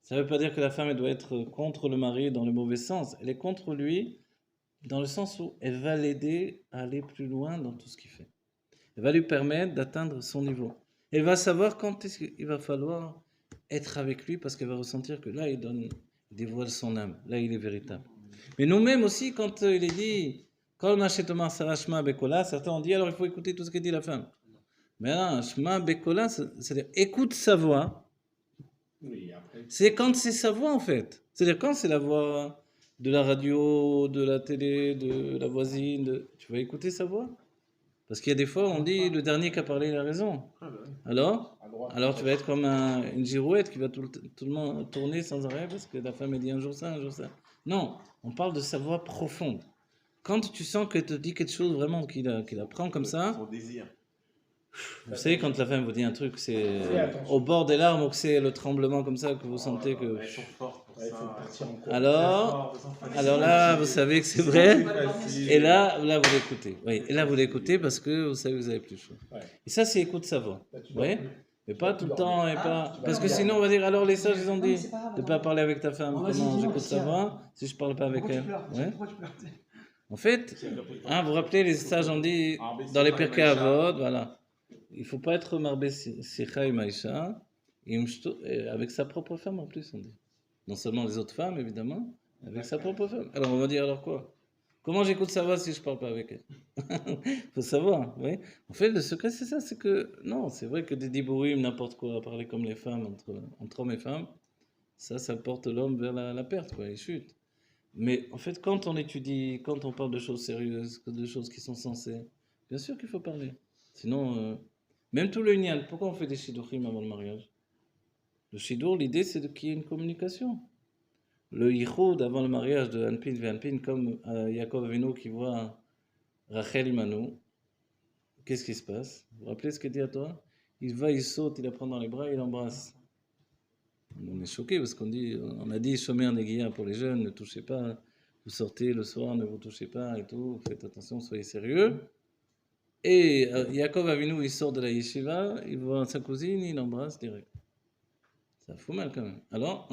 Ça ne veut pas dire que la femme elle doit être contre le mari dans le mauvais sens. Elle est contre lui dans le sens où elle va l'aider à aller plus loin dans tout ce qu'il fait. Elle va lui permettre d'atteindre son niveau. Elle va savoir quand est-ce qu'il va falloir être avec lui parce qu'elle va ressentir que là, il dévoile son âme. Là, il est véritable. Mais nous-mêmes aussi, quand il est dit, quand on achète Thomas Sarashma Bekola, certains ont dit alors il faut écouter tout ce que dit la femme. Mais non, Shma Bekola, c'est-à-dire écoute sa voix. C'est quand c'est sa voix en fait. C'est-à-dire quand c'est la voix de la radio, de la télé, de la voisine, tu vas écouter sa voix. Parce qu'il y a des fois, on dit le dernier qui a parlé, il a raison. Alors tu vas être comme une girouette qui va tout le monde tourner sans arrêt parce que la femme a dit un jour ça, un jour ça. Non, on parle de sa voix profonde. Quand tu sens qu'elle te dit quelque chose vraiment qui la prend comme ça. Son désir. Vous savez, quand la femme vous dit un truc, c'est au bord des larmes ou que c'est le tremblement comme ça que vous sentez que. Elles sont fortes pour ça. Alors là, vous savez que c'est vrai. Et là, vous l'écoutez. Oui, et là, vous l'écoutez parce que vous savez que vous avez plus chaud. Et ça, c'est écoute sa voix. Vous voyez? Mais pas tout le temps et pas. Parce que sinon, on va dire alors les sages, ils ont dit de ne pas parler avec ta femme. Comment j'écoute sa voix si je ne parle pas avec elle? Ouais. En fait, vous vous rappelez, les sages ont dit dans les Pirkei Avot, voilà. Il ne faut pas être marbé sicha et maïcha avec sa propre femme en plus, on dit. Non seulement les autres femmes, évidemment, avec sa propre femme. Alors on va dire alors quoi? Comment j'écoute sa voix si je ne parle pas avec elle? Il faut savoir, oui. En fait, le secret, c'est ça, c'est que, non, c'est vrai que des dibourim, n'importe quoi, parler comme les femmes, entre hommes et femmes, ça porte l'homme vers la perte, quoi, il chute. Mais en fait, quand on étudie, quand on parle de choses sérieuses, de choses qui sont sensées, bien sûr qu'il faut parler. Sinon, même tout le nian, pourquoi on fait des shidurim avant le mariage? Le shidur, l'idée, c'est qu'il y ait une communication. Le yichud avant le mariage de Anpin et Anpin, comme Yaakov Avinu qui voit Rachel Imanu, qu'est-ce qui se passe? Vous vous rappelez ce qu'il dit à toi? Il va, il saute, il la prend dans les bras, il l'embrasse. On est choqué parce on a dit Shomer Neguia pour les jeunes, ne touchez pas, vous sortez le soir, ne vous touchez pas et tout, faites attention, soyez sérieux. Et Yaakov Avinu, il sort de la yeshiva, il voit sa cousine, il l'embrasse direct. Ça fout mal quand même. Alors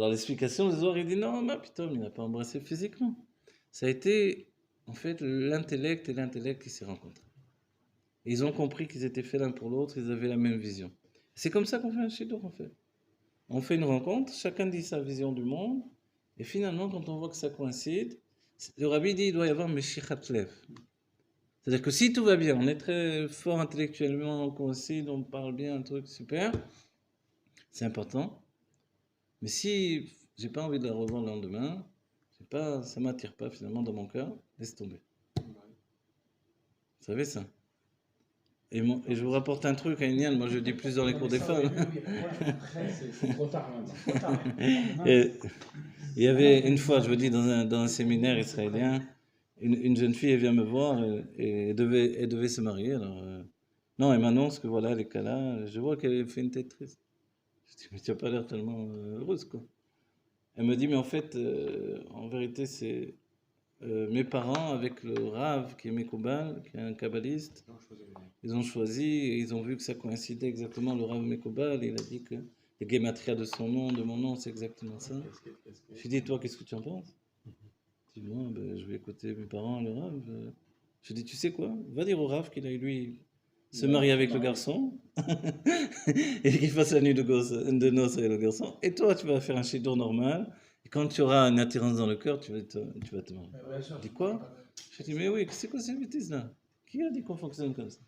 l'explication, le Zohar, il dit non, mais putain, il n'a pas embrassé physiquement. Ça a été, en fait, l'intellect et l'intellect qui s'est rencontrés. Ils ont compris qu'ils étaient faits l'un pour l'autre, ils avaient la même vision. C'est comme ça qu'on fait un shidur, en fait. On fait une rencontre, chacun dit sa vision du monde, et finalement, quand on voit que ça coïncide, le rabbi dit il doit y avoir Meshichat Lev. C'est-à-dire que si tout va bien, on est très fort intellectuellement, on coïncide, on parle bien, un truc super, c'est important. Mais si j'ai pas envie de la revoir le lendemain, ça m'attire pas finalement dans mon cœur, laisse tomber. Vous savez ça? Et je vous rapporte un truc à Inyan, moi je dis plus dans les cours des femmes. C'est trop tard maintenant. Il y avait une fois, je vous dis, dans un séminaire israélien, une jeune fille, elle vient me voir et elle devait se marier. Alors, non, elle m'annonce que voilà, elle est là. Je vois qu'elle fait une tête triste. Je dis, mais tu n'as pas l'air tellement heureuse, quoi. Elle me dit, mais en fait, en vérité, c'est mes parents avec le Rav qui est Mekoubal, qui est un kabbaliste. Ils ont choisi et ils ont vu que ça coïncidait exactement, le Rav Mekoubal. Il a dit que les gématria de son nom, de mon nom, c'est exactement ça. Je lui ai dit, toi, qu'est-ce que tu en penses? Je dis, moi, je vais écouter mes parents et le Rav. Je lui ai dit, tu sais quoi? Va dire au Rav qu'il a eu, lui, se marier avec le garçon et qu'il fasse la nuit de noces avec le garçon. Et toi, tu vas faire un shidur normal. Et quand tu auras une attirance dans le cœur, tu vas te marier. Je dis quoi? Je dis, mais oui, c'est quoi ces bêtises-là? Qui a dit qu'on fonctionne comme ça?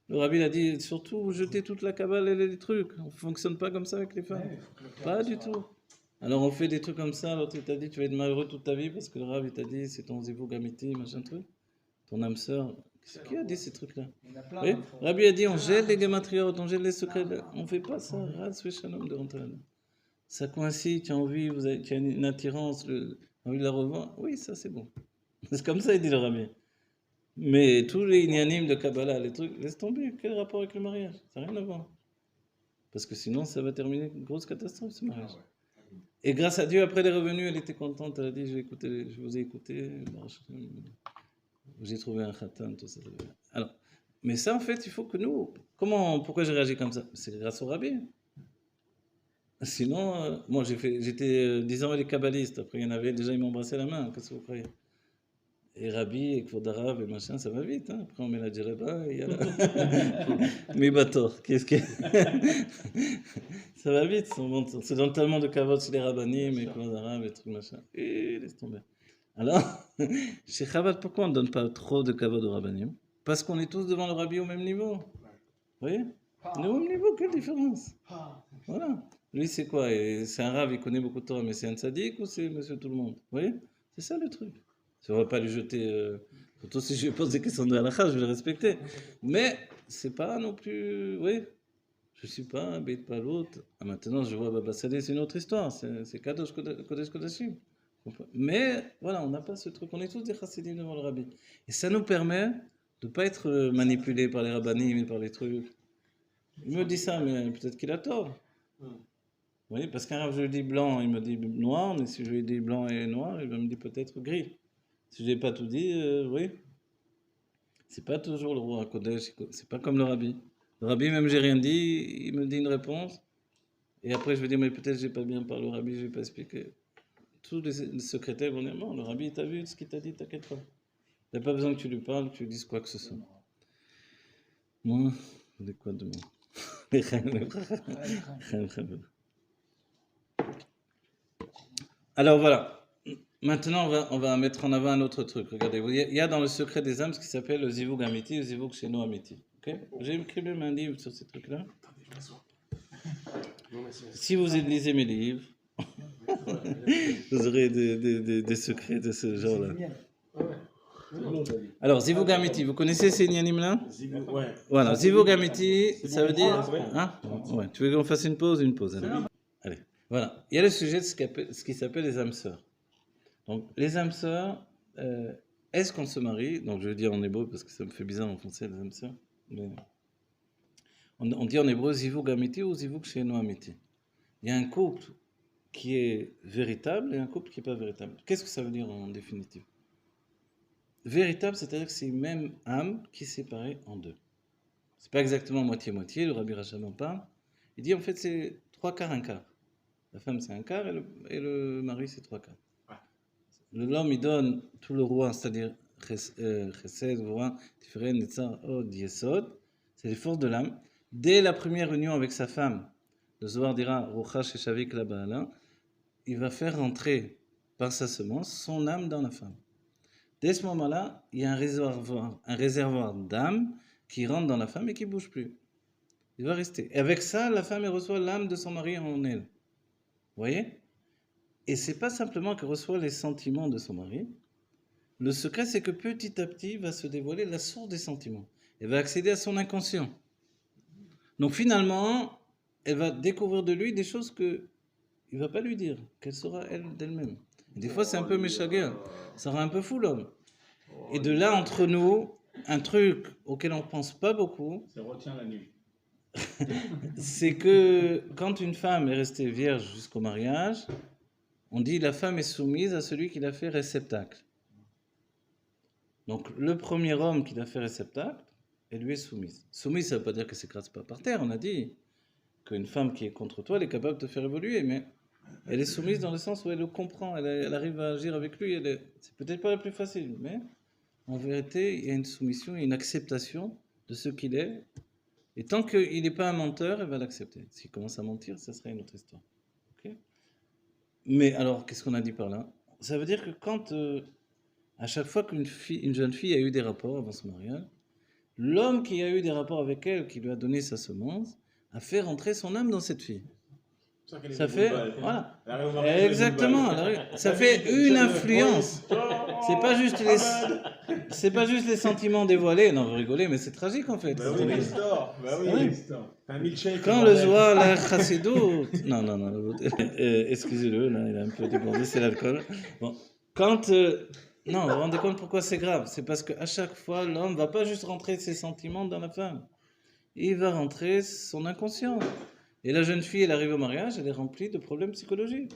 Le rabbi a dit, surtout, jetez toute la cabale et les trucs. On ne fonctionne pas comme ça avec les femmes. Pas du tout. Alors on fait des trucs comme ça, l'autre il t'a dit, tu vas être malheureux toute ta vie parce que le rabbi t'a dit, c'est ton zivou gamiti, machin truc. Ton âme sœur. Qui a dit ces trucs-là? Oui, Rabbi a dit, on gèle les gématriotes, on gèle les secrets. On ne fait pas ça. Ras shalom de rentrer là. Ça coïncide, tu as envie, tu as une attirance, envie de la revoir. Oui, ça c'est bon. C'est comme ça, il dit le Rabbi. Mais tous les ignanimes de Kabbalah, les trucs, laisse tomber. Quel rapport avec le mariage? Ça n'a rien à voir. Parce que sinon, ça va terminer une grosse catastrophe, ce mariage. Et grâce à Dieu, après elle est revenue, elle était contente. Elle a dit, je vous ai écouté. J'ai trouvé un khatan, tout ça. Alors, mais ça, en fait, il faut que nous... Pourquoi j'ai réagi comme ça? C'est grâce au Rabbi. Sinon, moi j'étais 10 ans avec les kabbalistes. Après, il y en avait, déjà ils m'embrassaient la main. Qu'est-ce que vous croyez? Et Rabbi, et Kvod Arav, et machin, ça va vite. Hein. Après, on met la djellaba, et il y a la... Mais bateau, qu'est-ce que... ça va vite, c'est dans tellement de kavod chez les rabbanim, et Kvod Arav, et trucs machin. Et laisse tomber. Alors, chez Chabad, pourquoi on ne donne pas trop de kavod aux rabbanim? Parce qu'on est tous devant le Rabbi au même niveau. Vous voyez? On est au même niveau, quelle différence? Voilà. Lui, c'est quoi? C'est un Rav, il connaît beaucoup de Torah, mais c'est un tzaddik ou c'est monsieur tout le monde? Vous voyez? C'est ça le truc. On ne va pas lui jeter. Surtout si je lui pose des questions de halakha, je vais le respecter. Mais c'est pas non plus. Oui, je ne suis pas un beit pas l'autre. Ah, maintenant, je vois Baba Saleh, c'est une autre histoire. C'est Kadosh Kodesh Kodashim. Mais voilà, on n'a pas ce truc. On est tous des chassidim devant le rabbi. Et ça nous permet de ne pas être manipulés par les rabbanim et par les trucs. Il me dit ça, mais peut-être qu'il a tort. Vous voyez, parce qu'un Rav, je lui dis blanc, il me dit noir, mais si je lui dis blanc et noir, il va me dire peut-être gris. Si je n'ai pas tout dit, oui. C'est pas toujours le roi à Kodesh, c'est pas comme le rabbi. Le rabbi, même j'ai rien dit, il me dit une réponse. Et après, je vais dire, mais peut-être j'ai pas bien parlé au rabbi, je vais pas expliquer. Tous les secrétaires vont dire, non, le rabbi, t'as vu ce qu'il t'a dit, t'inquiète pas. Il n'y a pas besoin que tu lui parles, que tu lui dises quoi que ce soit. Moi, vous dites quoi de moi? Alors voilà. Maintenant, on va mettre en avant un autre truc. Regardez, il y a dans le secret des âmes ce qui s'appelle le zivug amiti, le zivug sheno amiti. Okay? J'ai écrit même un livre sur ces trucs-là. Si vous lisez mes livres, vous aurez des secrets de ce genre-là. Alors, zivug amiti, vous connaissez ces inyanim-là? Voilà, zivug amiti, ça veut dire... Hein? Ouais. Tu veux qu'on fasse une pause? Une pause. Allez. Voilà. Il y a le sujet de ce qui s'appelle les âmes sœurs. Donc, les âmes sœurs, est-ce qu'on se marie? Donc, je vais dire en hébreu parce que ça me fait bizarre en français, les âmes sœurs. Mais on dit en hébreu zivug amiti ou zivug sheno amiti. Il y a un couple qui est véritable et un couple qui n'est pas véritable. Qu'est-ce que ça veut dire en définitive? Véritable, c'est-à-dire que c'est une même âme qui est séparée en deux. C'est pas exactement moitié-moitié, le Rabbi Rachab en parle. Il dit en fait c'est 3 quarts, 1 quart. La femme c'est 1 quart et le mari c'est 3 quarts. L'homme il donne tout le roi, c'est-à-dire Chesed, Vorah, Tiferet, Netzar, Od, Yesod, c'est les forces de l'âme. Dès la première union avec sa femme, le Zohar dira Rocha Sheshavik la Baala, il va faire rentrer par sa semence son âme dans la femme. Dès ce moment-là, il y a un réservoir d'âme qui rentre dans la femme et qui ne bouge plus. Il va rester. Et avec ça, la femme elle reçoit l'âme de son mari en elle. Vous voyez? Et c'est pas simplement qu'elle reçoit les sentiments de son mari. Le secret, c'est que petit à petit va se dévoiler la source des sentiments. Elle va accéder à son inconscient. Donc finalement, elle va découvrir de lui des choses que il va pas lui dire, qu'elle saura elle d'elle-même. Et des fois, c'est un peu méchaguer. Ça rend un peu fou l'homme. Et de là, entre nous, un truc auquel on ne pense pas beaucoup, ça retient la nuit. C'est que quand une femme est restée vierge jusqu'au mariage, on dit la femme est soumise à celui qui l'a fait réceptacle. Donc le premier homme qui l'a fait réceptacle, elle lui est soumise. Soumise, ça ne veut pas dire qu'elle ne s'écrase pas par terre. On a dit qu'une femme qui est contre toi, elle est capable de te faire évoluer, mais elle est soumise dans le sens où elle le comprend, elle arrive à agir avec lui. C'est peut-être pas la plus facile, mais en vérité, il y a une soumission, une acceptation de ce qu'il est. Et tant qu'il n'est pas un menteur, elle va l'accepter. S'il commence à mentir, ça serait une autre histoire. Okay? Mais alors, qu'est-ce qu'on a dit par là? Ça veut dire que quand, à chaque fois qu'une jeune fille a eu des rapports avant son mariage, l'homme qui a eu des rapports avec elle, qui lui a donné sa semence, a fait rentrer son âme dans cette fille. Ça fait, voilà, exactement, ça fait une influence. C'est pas juste les sentiments dévoilés. Non, vous rigolez, mais c'est tragique en fait. Bah oui, l'histoire. Bah oui, quand le Zohar, la Chassidut, non, excusez-le, là, il a un peu débordé, c'est l'alcool. Bon, quand, non, vous vous rendez compte pourquoi c'est grave? C'est parce qu'à chaque fois, l'homme va pas juste rentrer ses sentiments dans la femme, il va rentrer son inconscient. Et la jeune fille, elle arrive au mariage, elle est remplie de problèmes psychologiques.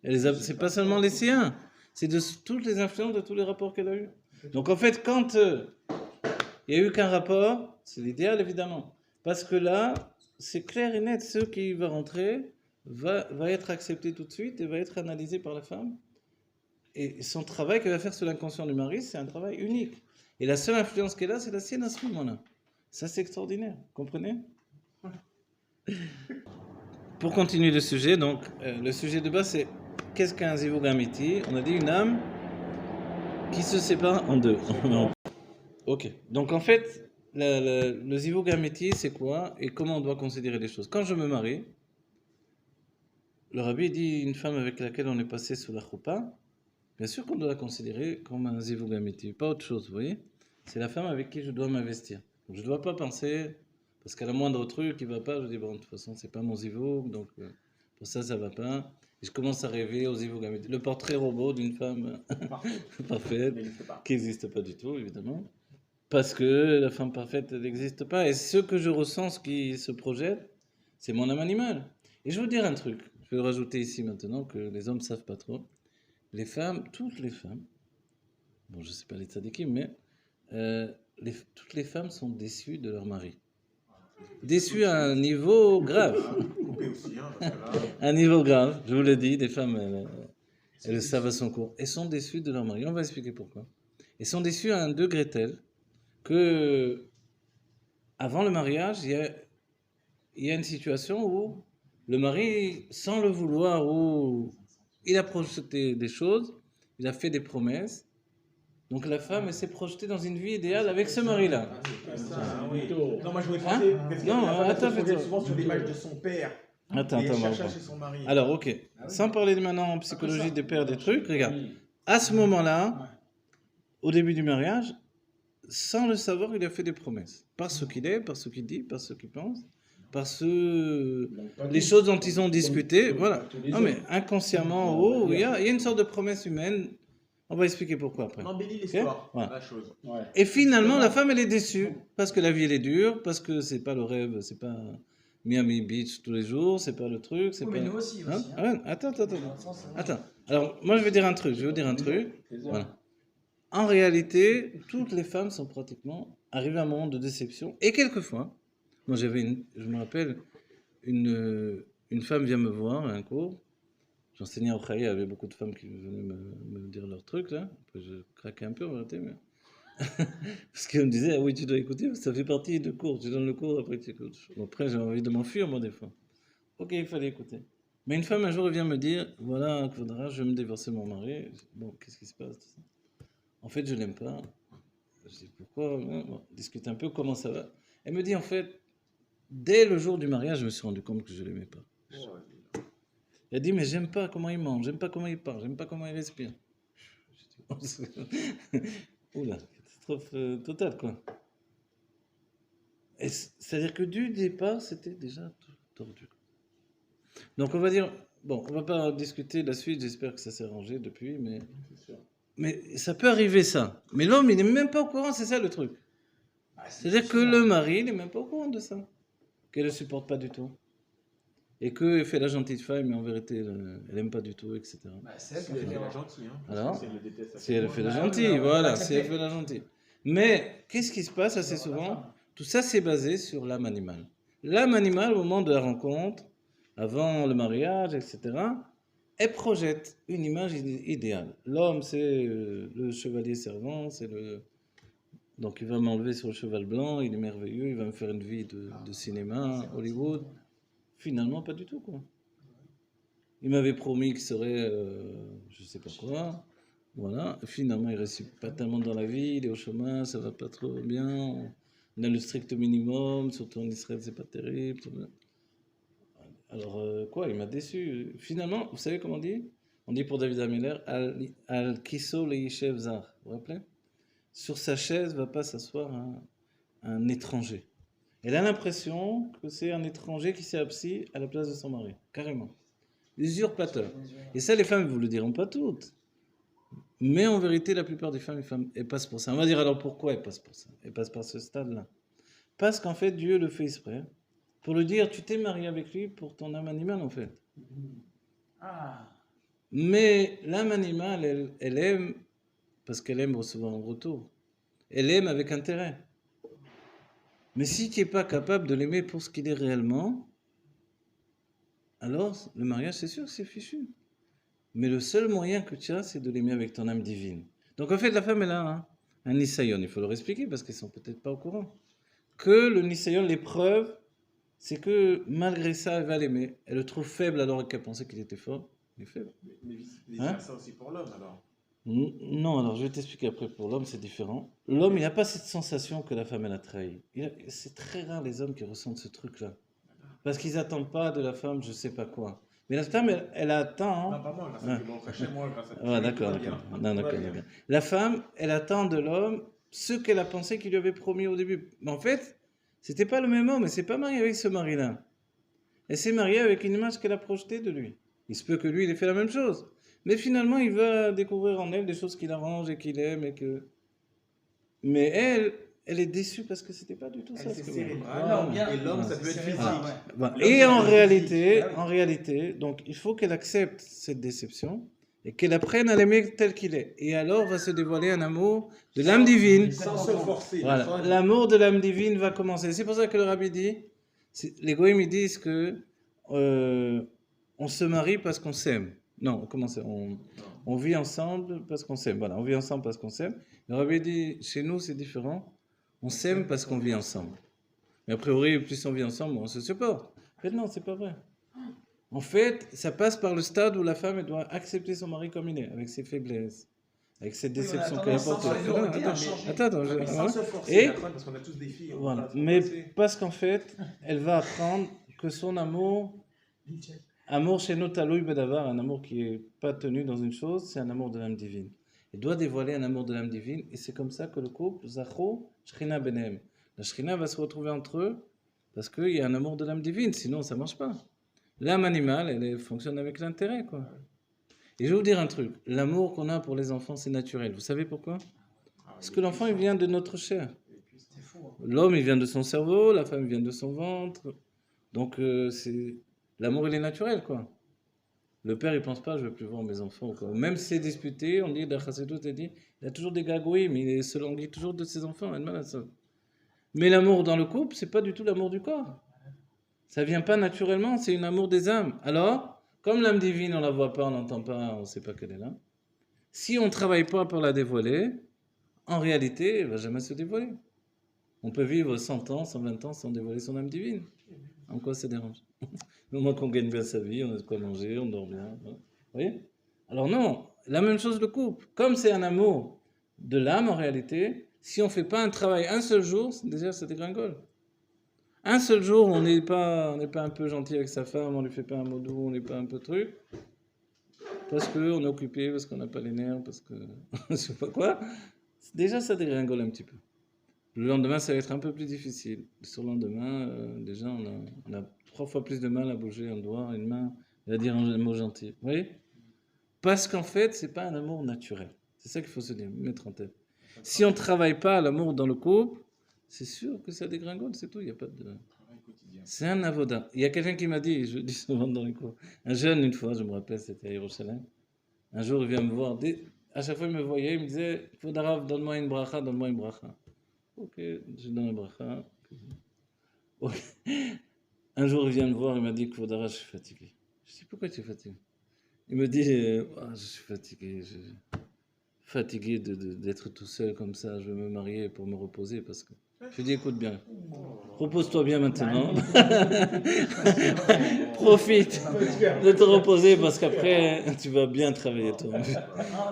C'est pas seulement les siens, c'est de toutes les influences de tous les rapports qu'elle a eus. Donc en fait, quand il n'y a eu qu'un rapport, c'est l'idéal évidemment. Parce que là, c'est clair et net, ceux qui vont rentrer, va être accepté tout de suite et va être analysé par la femme. Et son travail qu'elle va faire sur l'inconscient du mari, c'est un travail unique. Et la seule influence qu'elle a, c'est la sienne à ce moment-là. Ça, c'est extraordinaire. Comprenez? Pour continuer le sujet, donc, le sujet de base, c'est qu'est-ce qu'un Zivugamiti? On a dit une âme qui se sépare en deux. Ok. Donc, en fait, le Zivugamiti, c'est quoi et comment on doit considérer les choses? Quand je me marie, le rabbi dit une femme avec laquelle on est passé sous la choupa, bien sûr qu'on doit la considérer comme un Zivugamiti, pas autre chose, vous voyez? C'est la femme avec qui je dois m'investir. Donc, je ne dois pas penser, parce qu'à la moindre truc qui ne va pas, je dis, bon, de toute façon, c'est pas mon Zivug, donc pour ça, ça ne va pas. Et je commence à rêver aux Zivugamiti. Le portrait robot d'une femme parfaite, qui n'existe pas du tout, évidemment. Parce que la femme parfaite, elle n'existe pas. Et ce que je ressens, ce qui se projette, c'est mon âme animale. Et je vais vous dire un truc, je vais le rajouter ici maintenant, que les hommes ne savent pas trop. Les femmes, toutes les femmes, bon, je ne sais pas les tzadikim, mais toutes les femmes sont déçues de leur mari. Déçues à un niveau grave. Un niveau grave, je vous l'ai dit, des femmes, elles le savent à son cours. Elles sont déçues de leur mari. On va expliquer pourquoi. Elles sont déçues à un degré tel que, avant le mariage, il y a une situation où le mari, sans le vouloir, où il a projeté des choses, il a fait des promesses. Donc la femme, elle s'est projetée dans une vie idéale avec ce mari-là. Non, moi je voulais Non, attends, souvent sur l'image de son père. Attends, chercha chez son mari. Alors, ok. Sans parler maintenant en psychologie des pères, des trucs, regarde. À ce moment-là, au début du mariage, sans le savoir, il a fait des promesses. Par ce qu'il est, par ce qu'il dit, par ce qu'il pense, par les choses dont ils ont discuté. Voilà. Non, mais inconsciemment, il y a une sorte de promesse humaine. On va expliquer pourquoi après. On embellit l'histoire, voilà. la chose. Et finalement, la femme, elle est déçue. Parce que la vie, elle est dure, parce que c'est pas le rêve, c'est pas Miami Beach tous les jours, c'est pas le truc. C'est Oui, pas... mais nous aussi. Hein aussi hein. Attends. Alors, moi, je vais dire un truc. Voilà. En réalité, toutes les femmes sont pratiquement arrivées à un moment de déception. Et quelquefois, moi, je me rappelle, une femme vient me voir à un cours. J'enseignais au Chaïa, il y avait beaucoup de femmes qui venaient me dire leurs trucs, là. Après, je craquais un peu, en vérité, mais... Parce qu'on me disait, ah oui, tu dois écouter, ça fait partie du cours. Tu donnes le cours, après tu écoutes. Bon, après, j'ai envie de m'enfuir, moi, des fois. Ok, il fallait écouter. Mais une femme, un jour, elle vient me dire, voilà, Kvaudra, je vais me divorcer mon mari. Bon, qu'est-ce qui se passe? En fait, je l'aime pas. Je dis, pourquoi? Bon, on discute un peu, comment ça va? Elle me dit, en fait, dès le jour du mariage, je me suis rendu compte que je l'aimais pas. Elle dit, mais j'aime pas comment il mange, j'aime pas comment il parle, j'aime pas comment il respire. Oula, catastrophe totale, quoi. C'est-à-dire que du départ, c'était déjà tordu. Donc on va dire, bon, on va pas discuter de la suite, j'espère que ça s'est arrangé depuis, mais ça peut arriver ça. Mais l'homme, il n'est même pas au courant, c'est ça le truc. C'est-à-dire que le mari, il n'est même pas au courant de ça. Qu'elle ne le supporte pas du tout. Et qu'elle fait la gentille femme, mais en vérité, elle n'aime pas du tout, etc. C'est elle qui fait la gentille. Alors, si elle fait la gentille, voilà, si elle fait la gentille. Mais qu'est-ce qui se passe assez souvent? Tout ça, c'est basé sur l'âme animale. L'âme animale, au moment de la rencontre, avant le mariage, etc., elle projette une image idéale. L'homme, c'est le chevalier servant, donc il va m'enlever sur le cheval blanc, il est merveilleux, il va me faire une vie de cinéma, Hollywood. Finalement, pas du tout, quoi. Il m'avait promis qu'il serait, je sais pas quoi, voilà. Finalement, il ne réussit pas tellement dans la vie, il est au chômage, ça va pas trop bien. On a le strict minimum, surtout en Israël, c'est pas terrible. Alors, quoi, il m'a déçu. Finalement, vous savez comment on dit? On dit pour David Ameller, Al-Kiso Leishev Zar. Vous vous rappelez? Sur sa chaise va pas s'asseoir un étranger. Elle a l'impression que c'est un étranger qui s'est assis à la place de son mari. Carrément. Usurpateur. Et ça, les femmes ne vous le diront pas toutes. Mais en vérité, la plupart des femmes, elles passent pour ça. On va dire alors pourquoi elles passent pour ça? Elles passent par ce stade-là. Parce qu'en fait, Dieu le fait exprès. Pour le dire, tu t'es marié avec lui pour ton âme animale, en fait. Mais l'âme animale, elle aime, parce qu'elle aime recevoir en retour. Elle aime avec intérêt. Mais si tu n'es pas capable de l'aimer pour ce qu'il est réellement, alors le mariage, c'est sûr que c'est fichu. Mais le seul moyen que tu as, c'est de l'aimer avec ton âme divine. Donc en fait, la femme, elle a un nisayon. Il faut leur expliquer parce qu'ils sont peut-être pas au courant. Que le nisayon, l'épreuve, c'est que malgré ça, elle va l'aimer. Elle le trouve faible alors qu'elle pensait qu'il était fort. Il est faible. Mais vice-versa aussi pour l'homme alors. Non, alors je vais t'expliquer après. Pour l'homme, c'est différent. L'homme, il n'a pas cette sensation que la femme, elle a trahi. C'est très rare les hommes qui ressentent ce truc-là. Parce qu'ils n'attendent pas de la femme, je sais pas quoi. Mais la femme, elle attend. Non, pas moi, grâce à Dieu. Bon, chez moi, grâce à Dieu. Ah, d'accord, d'accord. Non, d'accord, d'accord. La femme, elle attend de l'homme ce qu'elle a pensé qu'il lui avait promis au début. Mais en fait, c'était pas le même homme. Elle s'est pas mariée avec ce mari-là. Elle s'est mariée avec une image qu'elle a projetée de lui. Il se peut que lui, il ait fait la même chose. Mais finalement, il va découvrir en elle des choses qu'il arrange et qu'il aime et que. Mais elle est déçue parce que c'était pas du tout ça. Elle s'est ce que- serrée. Ah, non, bien. Et l'homme, ça peut être physique. Voilà. L'homme, Et c'est en physique. réalité, donc il faut qu'elle accepte cette déception et qu'elle apprenne à l'aimer tel qu'il est. Et alors va se dévoiler un amour de l'âme divine. Sans se forcer. Voilà. sans- L'amour de l'âme divine va commencer. C'est pour ça que le rabbi dit, les goïms ils disent que on se marie parce qu'on s'aime. Non, comment c'est on vit ensemble parce qu'on s'aime. Voilà, on vit ensemble parce qu'on s'aime. Le rabbi dit, chez nous c'est différent. On s'aime parce qu'on vit ensemble. Mais a priori, plus on vit ensemble, on se supporte. En fait, non, c'est pas vrai. En fait, ça passe par le stade où la femme elle doit accepter son mari comme il est, avec ses faiblesses, avec cette déception qu'elle apporte. Attends, Mais sans voilà. se forcer, Et- Nachman, parce qu'on a tous des filles. on Voilà. va se Mais forcer. parce qu'en fait, elle va apprendre que son amour chez nous, Taloui Bedavar, un amour qui n'est pas tenu dans une chose, c'est un amour de l'âme divine. Elle doit dévoiler un amour de l'âme divine, et c'est comme ça que le couple, Zacho, Shrina Benem. La Shrina va se retrouver entre eux, parce qu'il y a un amour de l'âme divine, sinon ça ne marche pas. L'âme animale, elle fonctionne avec l'intérêt, quoi. Et je vais vous dire un truc, l'amour qu'on a pour les enfants, c'est naturel. Vous savez pourquoi? Parce que l'enfant, il vient de notre chair. C'est fou. L'homme, il vient de son cerveau, la femme vient de son ventre. Donc, l'amour, il est naturel, quoi. Le père, il pense pas, je veux plus voir mes enfants, quoi. Même si c'est disputé, on dit, Dachasetout a dit, il a toujours des gagouilles, mais il se languit toujours de ses enfants. Elle mal ça. Mais l'amour dans le couple, c'est pas du tout l'amour du corps. Ça vient pas naturellement, c'est un amour des âmes. Alors, comme l'âme divine, on la voit pas, on l'entend pas, on sait pas qu'elle est là. Si on travaille pas pour la dévoiler, en réalité, elle va jamais se dévoiler. On peut vivre 100 ans, 120 ans sans dévoiler son âme divine. En quoi ça dérange? Du moment qu'on gagne bien sa vie, on a de quoi manger, on dort bien. Voilà. Vous voyez? Alors non, la même chose le couple. Comme c'est un amour de l'âme en réalité, si on ne fait pas un travail un seul jour, déjà ça dégringole. Un seul jour, on n'est pas un peu gentil avec sa femme, on ne lui fait pas un mot doux, on n'est pas un peu truc, parce qu'on est occupé, parce qu'on n'a pas les nerfs, parce que je sais pas quoi. Déjà ça dégringole un petit peu. Le lendemain, ça va être un peu plus difficile. Le surlendemain, déjà, on a 3 fois plus de mal à bouger un doigt, une main, et à dire un mot gentil. Vous voyez? Parce qu'en fait, c'est pas un amour naturel. C'est ça qu'il faut se dire, mettre en tête. Si on ne travaille pas à l'amour dans le couple, c'est sûr que ça dégringole, c'est tout. Il y a pas de... C'est un avoda. Il y a quelqu'un qui m'a dit, je le dis souvent dans les cours, un jeune, une fois, je me rappelle, c'était à Yerushalayim. Un jour, il vient me voir. À chaque fois, il me voyait, il me disait, Fodarav, donne-moi une bracha, donne-moi une bracha. Ok, je donne un bracha. Okay. Un jour, il vient me voir, il m'a dit que Fodara, je suis fatigué. Je dis, pourquoi tu es fatigué? Il me dit, je suis fatigué. Fatigué d'être tout seul comme ça, je veux me marier pour me reposer parce que. Je lui dis, écoute bien, repose-toi bien maintenant. Profite de te reposer parce qu'après, tu vas bien travailler toi.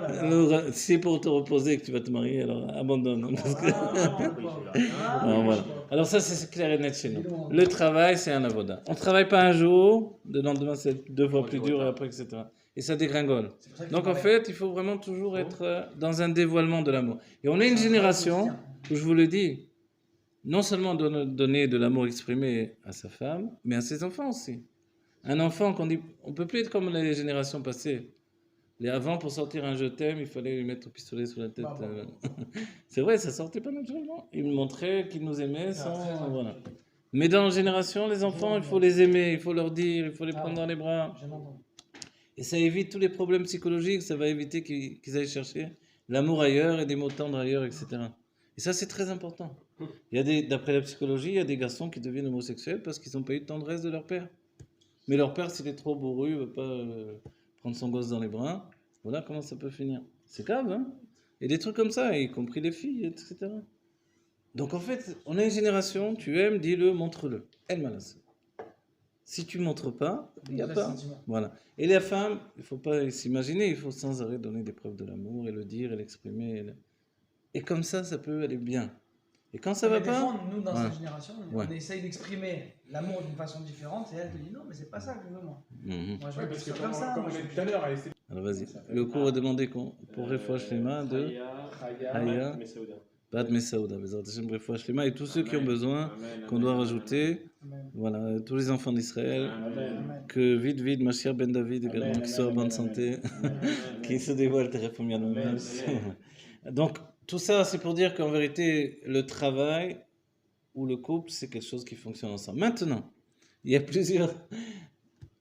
Alors, si c'est pour te reposer que tu vas te marier, alors abandonne. Parce que... alors, voilà. Alors ça, c'est clair et net chez nous. Le travail, c'est un avoda. On ne travaille pas un jour, le lendemain, c'est 2 fois plus dur, et après, etc. Et ça dégringole. Donc en fait, il faut vraiment toujours être dans un dévoilement de l'amour. Et on a une génération où, je vous le dis, non seulement donner de l'amour exprimé à sa femme, mais à ses enfants aussi. Un enfant qu'on dit, on peut plus être comme les générations passées. Avant, pour sortir un je t'aime, il fallait lui mettre le pistolet sous la tête. C'est vrai, ça sortait pas naturellement. Il montrait qu'il nous aimait sans... Voilà. Mais dans la génération, les enfants, il faut les aimer, il faut leur dire, il faut les prendre dans les bras. Et ça évite tous les problèmes psychologiques, ça va éviter qu'ils aillent chercher l'amour ailleurs et des mots tendres ailleurs, etc. Et ça, c'est très important. D'après la psychologie, il y a des garçons qui deviennent homosexuels parce qu'ils n'ont pas eu de tendresse de leur père. Mais leur père, s'il est trop bourru, ne veut pas prendre son gosse dans les bras. Voilà comment ça peut finir. C'est grave, hein? Et des trucs comme ça, y compris les filles, etc. Donc en fait, on a une génération, tu aimes, dis-le, montre-le. Elle m'a laissé. Si tu ne montres pas, il n'y a pas. Voilà. Et la femme, il ne faut pas s'imaginer, il faut sans arrêt donner des preuves de l'amour et le dire et l'exprimer. Et comme ça peut aller bien. Et quand ça va des pas... fois, nous, dans Ouais. cette génération, Ouais. on essaye d'exprimer l'amour d'une façon différente et elle te dit non, mais c'est pas ça que je veux, moi. Mhm. Moi, je Ouais, veux parce que comme ça. comme moi, on a je- dit tout à l'heure, elle essaie Alors vas-y. Le cours est demandé pour Refouach Lema de Haya, Bat Mesaouda. Bezrat Hashem, Refouach Lema et tous ceux qui ont besoin, qu'on doit rajouter. Amen. Voilà, tous les enfants d'Israël. Amen. Que vite, Mashiach Ben David également, Amen, qui soit en amen, bonne amen, santé, amen. qui se dévoile très bien. Donc, tout ça, c'est pour dire qu'en vérité, le travail ou le couple, c'est quelque chose qui fonctionne ensemble. Maintenant, il y a plusieurs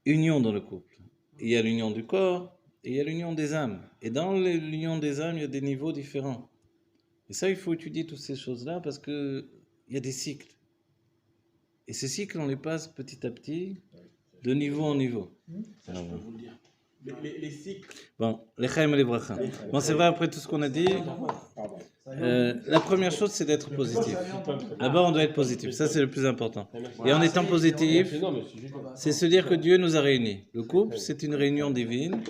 unions dans le couple. Il y a l'union du corps et il y a l'union des âmes. Et dans l'union des âmes, il y a des niveaux différents. Et ça, il faut étudier toutes ces choses-là parce qu'il y a des cycles. Et ces cycles, on les passe petit à petit, de niveau en niveau. Alors, je peux vous le dire. Les cycles. bon, l'Echaim et les Bracha. Bon, c'est vrai, après tout ce qu'on a dit, Pardon. la première chose, c'est d'être positif. D'abord, on doit être positif. Ça, c'est le plus important. Et en étant positif, c'est se dire que Dieu nous a réunis. Le couple, c'est une réunion divine.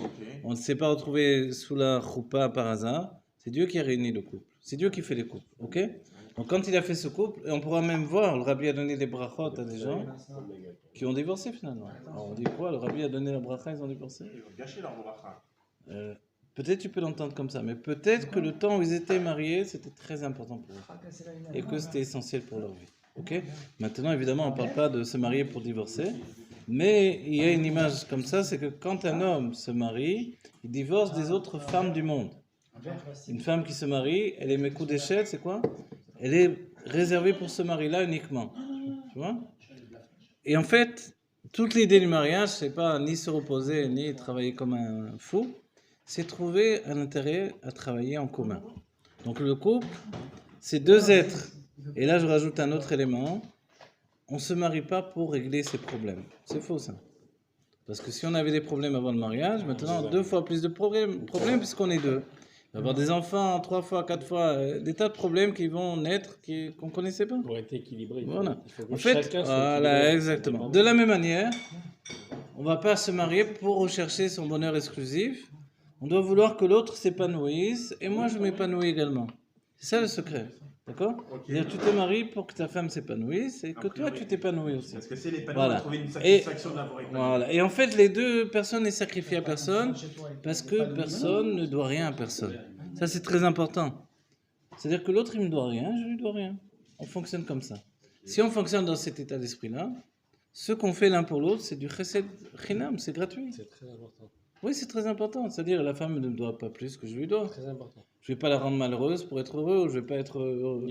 On ne s'est pas retrouvé sous la choupa par hasard. C'est Dieu qui a réuni le couple. C'est Dieu qui fait les couples. Ok? Donc, quand il a fait ce couple, et on pourra même voir, le rabbi a donné des brachot à des gens qui ont divorcé finalement. Alors, on dit quoi? Le rabbi a donné la bracha, ils ont divorcé? Ils vont gâcher leur bracha. Peut-être tu peux l'entendre comme ça, mais peut-être que le temps où ils étaient mariés, c'était très important pour eux. Et que c'était essentiel pour leur vie. Ok? Maintenant, évidemment, on ne parle pas de se marier pour divorcer, mais il y a une image comme ça, c'est que quand un homme se marie, il divorce des autres femmes du monde. Une femme qui se marie, elle est Mekou d'échelle, c'est quoi? Elle est réservée pour ce mari-là uniquement. Tu vois? Et en fait, toute l'idée du mariage, c'est pas ni se reposer, ni travailler comme un fou, c'est trouver un intérêt à travailler en commun. Donc le couple, c'est deux êtres. Et là, je rajoute un autre élément. On ne se marie pas pour régler ses problèmes. C'est faux, ça. Parce que si on avait des problèmes avant le mariage, maintenant, 2 fois plus de problèmes puisqu'on est deux. Il va y avoir des enfants, 3 fois, 4 fois, des tas de problèmes qui vont naître qu'on ne connaissait pas. Pour être équilibré. Voilà. Il faut que En fait, chacun soit voilà, équilibré. exactement. De la même manière, on ne va pas se marier pour rechercher son bonheur exclusif. On doit vouloir que l'autre s'épanouisse et moi je m'épanouis également. C'est ça le secret. D'accord? C'est-à-dire tu te maries pour que ta femme s'épanouisse et que toi tu t'épanouis aussi. Parce que c'est l'épanouissement, Voilà. trouver une satisfaction d'avoir épanoui. Voilà. Et en fait, les deux personnes ne sacrifient à personne parce que personne ne doit rien à personne. Ça, c'est très important. C'est-à-dire que l'autre, il ne me doit rien, je ne lui dois rien. On fonctionne comme ça. Si on fonctionne dans cet état d'esprit-là, ce qu'on fait l'un pour l'autre, c'est du chesed chinam, c'est gratuit. C'est très important. Oui, c'est très important. C'est-à-dire la femme ne me doit pas plus que je lui dois. Très important. Je ne vais pas la rendre malheureuse pour être heureux, ou je ne vais pas être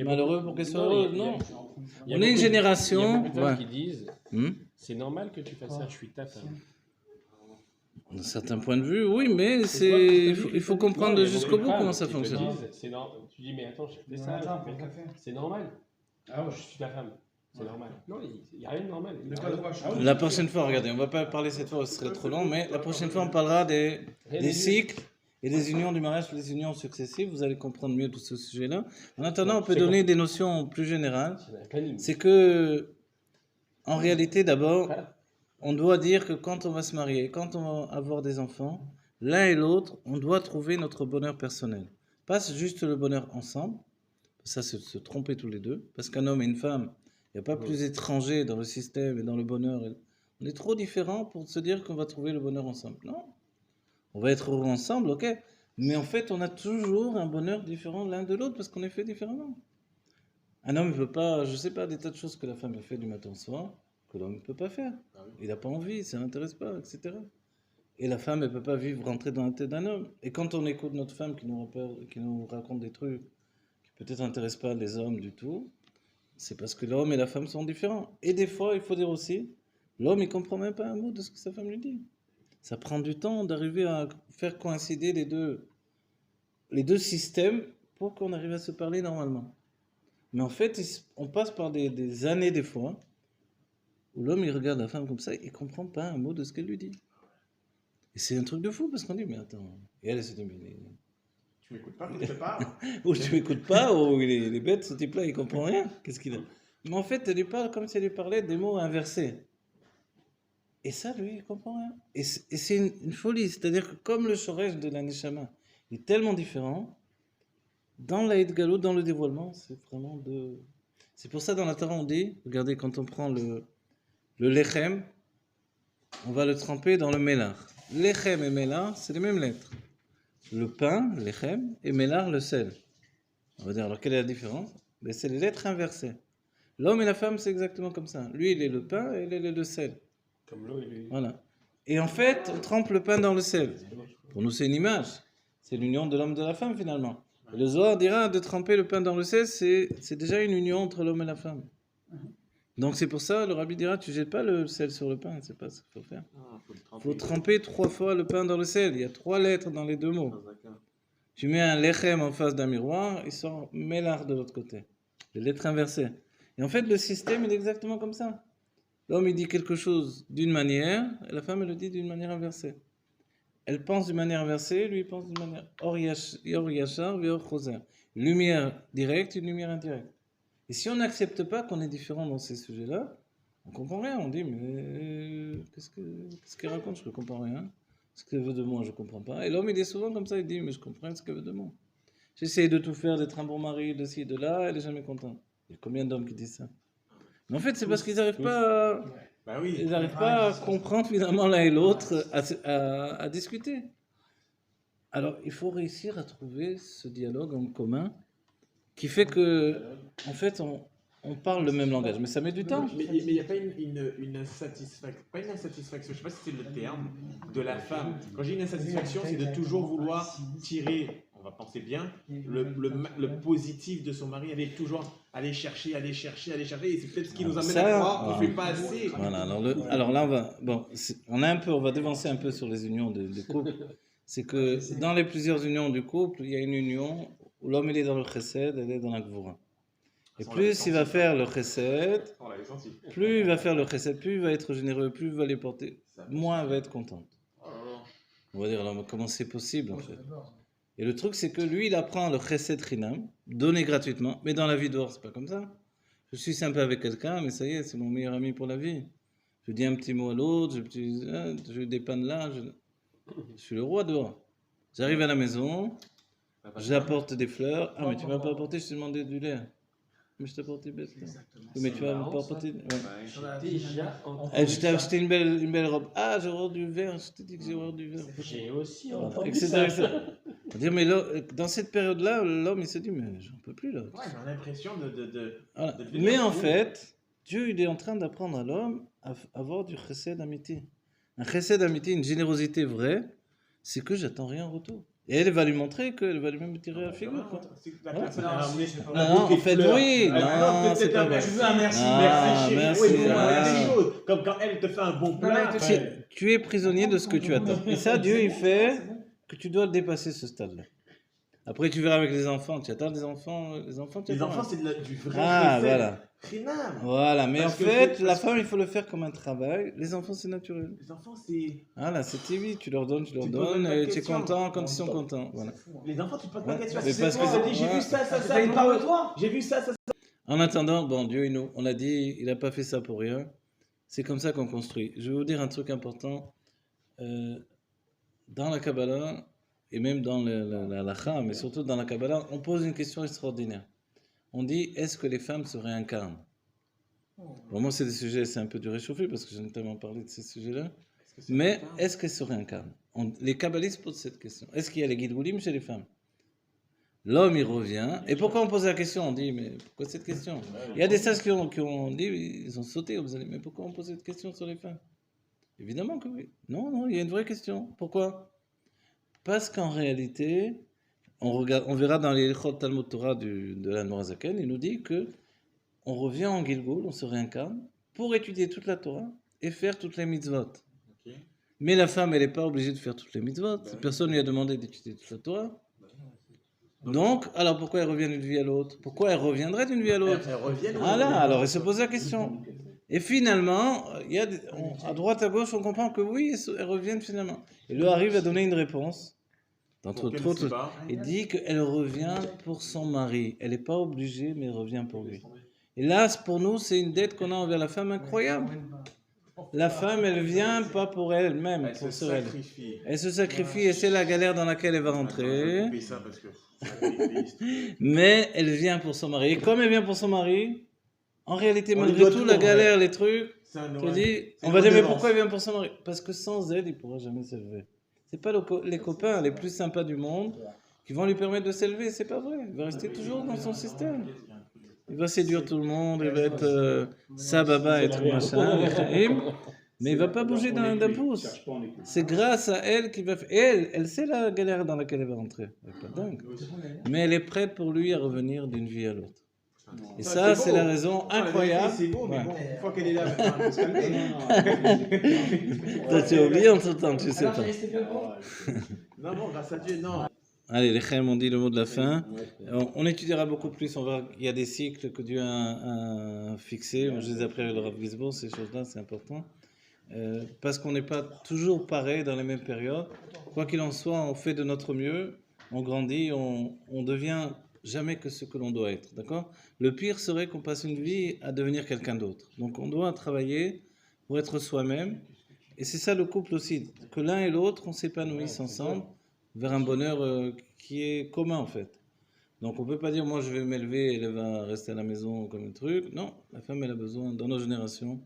malheureux pour qu'elle soit heureuse. Non. Il y a On est une beaucoup de- génération. Il y a beaucoup de femmes Ouais. qui disent Hmm. c'est normal que tu fasses ça, je suis ta femme. D'un certain point de vue, oui, mais il faut comprendre Non, jusqu'au il y a bout beaucoup de comment femmes ça qui te fonctionne. disent, tu dis mais attends, je fais ça, je fais ça. C'est normal. Ah ouais. Je suis ta femme. C'est normal. Non, il n'y a rien de normal. La prochaine fois, regardez, on ne va pas parler cette fois, ce serait trop long, mais la prochaine fois, on parlera des cycles et des unions du mariage, des unions successives. Vous allez comprendre mieux tout ce sujet-là. En attendant, on peut donner des notions plus générales. C'est que, en réalité, d'abord, on doit dire que quand on va se marier, quand on va avoir des enfants, l'un et l'autre, on doit trouver notre bonheur personnel. Pas juste le bonheur ensemble, ça c'est se tromper tous les deux, parce qu'un homme et une femme, il n'y a pas plus étranger dans le système et dans le bonheur. On est trop différents pour se dire qu'on va trouver le bonheur ensemble. Non, on va être heureux ensemble, ok, mais en fait on a toujours un bonheur différent l'un de l'autre parce qu'on est fait différemment. Un homme ne peut pas, je ne sais pas, des tas de choses que la femme fait du matin au soir, que l'homme ne peut pas faire. Il n'a pas envie, ça ne l'intéresse pas, etc. Et la femme, elle ne peut pas vivre, rentrer dans la tête d'un homme. Et quand on écoute notre femme qui nous raconte des trucs qui peut-être n'intéressent pas les hommes du tout, c'est parce que l'homme et la femme sont différents. Et des fois, il faut dire aussi, l'homme, il ne comprend même pas un mot de ce que sa femme lui dit. Ça prend du temps d'arriver à faire coïncider les deux systèmes pour qu'on arrive à se parler normalement. Mais en fait, on passe par des années des fois, où l'homme il regarde la femme comme ça, il ne comprend pas un mot de ce qu'elle lui dit. Et c'est un truc de fou parce qu'on dit, mais attends. Et elle se dit, mais. Tu m'écoutes pas, je sais pas. Ou tu m'écoutes pas, ou il est bête, ce type-là, il comprend rien. Qu'est-ce qu'il a? Mais en fait, elle lui parle comme si elle lui parlait des mots inversés. Et ça, lui, il comprend rien. Et c'est une folie. C'est-à-dire que comme le Shoresh de la Neshama est tellement différent, dans la Galo, dans le dévoilement, c'est vraiment de... C'est pour ça, dans la Torah, on dit, regardez, quand on prend le lechem, on va le tremper dans le mélar. Lechem et mélar, c'est les mêmes lettres. Le pain, lechem, et mélar, le sel. On va dire, alors quelle est la différence? Ben, c'est les lettres inversées. L'homme et la femme, c'est exactement comme ça. Lui, il est le pain et elle, elle est le sel. Comme l'eau, il est... Voilà. Et en fait, on trempe le pain dans le sel. Pour nous, c'est une image. C'est l'union de l'homme et de la femme, finalement. Et le Zohar dira de tremper le pain dans le sel, c'est déjà une union entre l'homme et la femme. Donc c'est pour ça, le rabbi dira, tu jettes pas le sel sur le pain, c'est pas ce qu'il faut faire. Il faut tremper 3 fois le pain dans le sel. Il y a 3 lettres dans les 2 mots. Tu mets un lechem en face d'un miroir, il sort mélar de l'autre côté. Les lettres inversées. Et en fait, le système, il est exactement comme ça. L'homme, il dit quelque chose d'une manière, et la femme, elle le dit d'une manière inversée. Elle pense d'une manière inversée, lui, il pense d'une manière or yachar, or choser. Lumière directe, une lumière indirecte. Et si on n'accepte pas qu'on est différent dans ces sujets-là, on ne comprend rien. On dit, mais qu'est-ce qu'elle raconte? Je ne comprends rien. Ce qu'elle veut de moi, je ne comprends pas. Et l'homme, il est souvent comme ça, il dit, mais je comprends ce qu'elle veut de moi. J'essaie de tout faire, d'être un bon mari, de ci, de là, elle n'est jamais contente. Il y a combien d'hommes qui disent ça? Mais en fait, c'est parce qu'ils n'arrivent pas à... Bah oui. Ils n'arrivent pas à comprendre finalement l'un et l'autre, à discuter. Alors, il faut réussir à trouver ce dialogue en commun qui fait que, en fait, on parle le même langage. Mais ça met du temps. Mais il n'y a pas une insatisfaction, pas une insatisfaction, je ne sais pas si c'est le terme, de la femme. Quand j'ai une insatisfaction, c'est de toujours vouloir tirer, on va penser bien, le positif de son mari, aller toujours aller chercher, et c'est peut-être ce qui nous amène à croire qu'on ne fait pas assez. Voilà, alors là, on va dévancer un peu sur les unions de couple. C'est que dans les plusieurs unions du couple, il y a une union où l'homme il est dans le chesed, elle est dans la gvoura. Et plus il va faire le chesed, plus il va faire le chesed, plus il va être généreux, plus il va les porter, moins il va être contente. On va dire, alors, comment c'est possible en fait? Et le truc, c'est que lui, il apprend le chesed chinam, donné gratuitement, mais dans la vie dehors, c'est pas comme ça. Je suis sympa avec quelqu'un, mais ça y est, c'est mon meilleur ami pour la vie. Je dis un petit mot à l'autre, je dépanne là, je suis le roi dehors. J'arrive à la maison, j'apporte des fleurs. Ah, mais tu m'as pas apporté, je t'ai demandé du lait. Mais je t'ai apporté bête. Mais tu m'as pas apporté. Je t'ai acheté une belle robe. Ah, j'ai horreur du verre. Je t'ai dit que j'ai horreur du verre. J'ai aussi entendu ça. Dire, mais là, dans cette période-là, l'homme il se dit, mais j'en peux plus là. Ouais, j'ai l'impression voilà. Mais en fait, Dieu il est en train d'apprendre à l'homme à avoir du chesed amiti. Un chesed amiti, une générosité vraie, c'est que j'attends rien en retour. Et elle va lui montrer qu'elle va lui-même tirer la figure. Non, en fait, oui. Non, c'est pas vrai. Tu veux un merci, merci. Oui, comme quand elle te fait un bon plat. Tu es prisonnier de ce que tu attends. Et ça, Dieu, il fait que tu dois dépasser ce stade-là. Après, tu verras avec les enfants. Tu attends les enfants. Les enfants, c'est du vrai. Ah, voilà. Chinam. Voilà, mais en fait, la femme, il faut le faire comme un travail. Les enfants, c'est naturel. Les enfants, c'est... Voilà, c'est TV, tu leur donnes, et tu es content quand ils sont contents. Voilà. Les enfants, tu te poses pas de questions. J'ai vu ça. J'ai vu ça. En attendant, bon, Dieu, on a dit, il n'a pas fait ça pour rien. C'est comme ça qu'on construit. Je vais vous dire un truc important. Dans la Kabbalah, et même dans la Lacha, mais surtout dans la Kabbalah, on pose une question extraordinaire. On dit, est-ce que les femmes se réincarnent? Bon, moi, c'est des sujets, c'est un peu du réchauffé, parce que j'ai notamment parlé de ces sujets-là. Mais est-ce qu'elles se réincarnent? Les kabbalistes posent cette question. Est-ce qu'il y a les guidroulim chez les femmes? L'homme, il revient. Et pourquoi on pose la question? On dit, mais pourquoi cette question? Il y a des sages qui ont dit, ils ont sauté. Vous allez, mais pourquoi on pose cette question sur les femmes? Évidemment que oui. Non, il y a une vraie question. Pourquoi? Parce qu'en réalité, on verra dans les Chod Talmud Torah de l'Admor HaZaken, il nous dit que on revient en Gilgul, on se réincarne, pour étudier toute la Torah et faire toutes les mitzvot. Okay. Mais la femme, elle n'est pas obligée de faire toutes les mitzvot. Personne ne lui a demandé d'étudier toute la Torah. Donc, alors pourquoi elle revient d'une vie à l'autre? Pourquoi elle reviendrait d'une vie à l'autre? Voilà, alors elle se pose la question. Et finalement, à droite, à gauche, on comprend que oui, elles reviennent finalement. Et lui arrive à donner une réponse. D'entre autres, il dit qu'elle revient pour son mari. Elle n'est pas obligée, mais elle revient pour lui. Et là, pour nous, c'est une dette qu'on a envers la femme incroyable. La femme, elle vient pas pour elle-même, pour se sacrifie. Elle se sacrifie et c'est la galère dans laquelle elle va rentrer. Mais elle vient pour son mari. Et comme elle vient pour son mari, en réalité, malgré tout, la galère, les trucs, on va dire, mais pourquoi elle vient pour son mari? Parce que sans elle, il ne pourra jamais s'élever. C'est pas les copains les plus sympas du monde qui vont lui permettre de s'élever. C'est pas vrai. Il va rester toujours dans son système. Il va séduire tout le monde, il va être sababa et tout machin, mais il va pas bouger d'un pouce. C'est grâce à elle qu'il va faire. Et elle sait la galère dans laquelle elle va rentrer. Elle est pas dingue. Mais elle est prête pour lui à revenir d'une vie à l'autre. Et ça, c'est la raison incroyable. C'est beau, mais bon, une fois qu'elle est là, elle va se calmer. Toi, tu as oublié en tout temps, tu sais pas. Non, grâce à Dieu, non. Allez, les Chaim ont dit le mot de la fin. On étudiera beaucoup plus. Il y a des cycles que Dieu a fixés. Je les ai appris avec le Rav Gisbo, ces choses-là, c'est important. Parce qu'on n'est pas toujours pareil dans les mêmes périodes. Quoi qu'il en soit, on fait de notre mieux, on grandit, on devient jamais que ce que l'on doit être. D'accord ? Le pire serait qu'on passe une vie à devenir quelqu'un d'autre. Donc on doit travailler pour être soi-même. Et c'est ça le couple aussi, que l'un et l'autre, on s'épanouisse ensemble vers un bonheur qui est commun en fait. Donc on ne peut pas dire moi je vais m'élever et elle va rester à la maison comme un truc. Non, la femme elle a besoin, dans nos générations,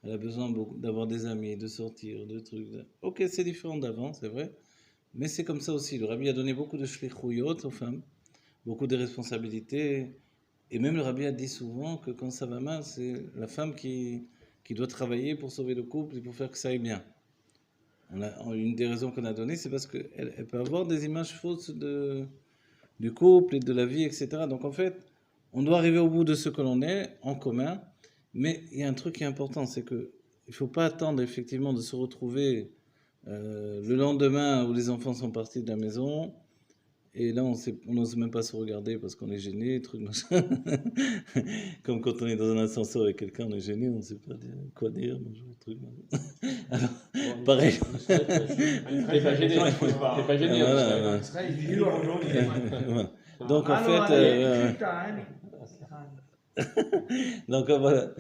elle a besoin d'avoir des amis, de sortir, de trucs. Ok, c'est différent d'avant, c'est vrai, mais c'est comme ça aussi. Le Rabbi a donné beaucoup de shlichuyot aux femmes, beaucoup de responsabilités, et même le Rabbi a dit souvent que quand ça va mal, c'est la femme qui doit travailler pour sauver le couple et pour faire que ça aille bien. Une des raisons qu'on a données, c'est parce qu'elle peut avoir des images fausses du couple et de la vie, etc. Donc en fait, on doit arriver au bout de ce que l'on est en commun, mais il y a un truc qui est important, c'est qu'il ne faut pas attendre effectivement de se retrouver le lendemain où les enfants sont partis de la maison, et là on n'ose même pas se regarder parce qu'on est gêné, truc machin. Comme quand on est dans un ascenseur avec quelqu'un, on est gêné, on ne sait pas quoi dire, bonjour, truc machin. Alors, pareil. T'es pas gêné, t'es pas gêné. Voilà. Donc en fait, donc voilà,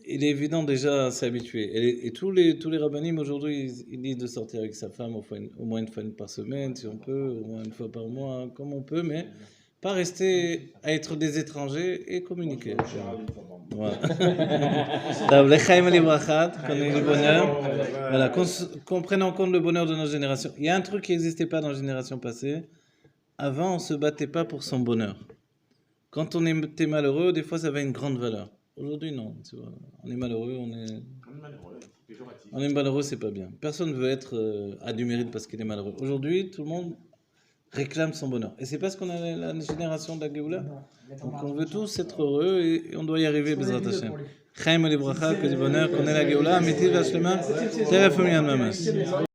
il est évident déjà à s'habituer. Et tous les rabbinim aujourd'hui, ils disent de sortir avec sa femme au moins une fois par semaine, si on peut, au moins une fois par mois, comme on peut, mais pas rester à être des étrangers et communiquer. Voilà. L'Echaim Librachat, qu'on ait le bonheur, voilà, qu'on prenne en compte le bonheur de notre génération. Il y a un truc qui n'existait pas dans la génération passée. Avant, on ne se battait pas pour son bonheur. Quand on était malheureux, des fois, ça avait une grande valeur. Aujourd'hui, non. Tu vois. On est malheureux, on est malheureux, c'est pas bien. Personne ne veut être à du mérite parce qu'il est malheureux. Aujourd'hui, tout le monde réclame son bonheur. Et c'est parce qu'on a la génération de la Géoula. Donc on veut tous être heureux et on doit y arriver, Bezrat Hashem. Chaim Libracha, que du bonheur, qu'on ait la Géoula, Amitiv Hashlema, Teref Miyam Mamash.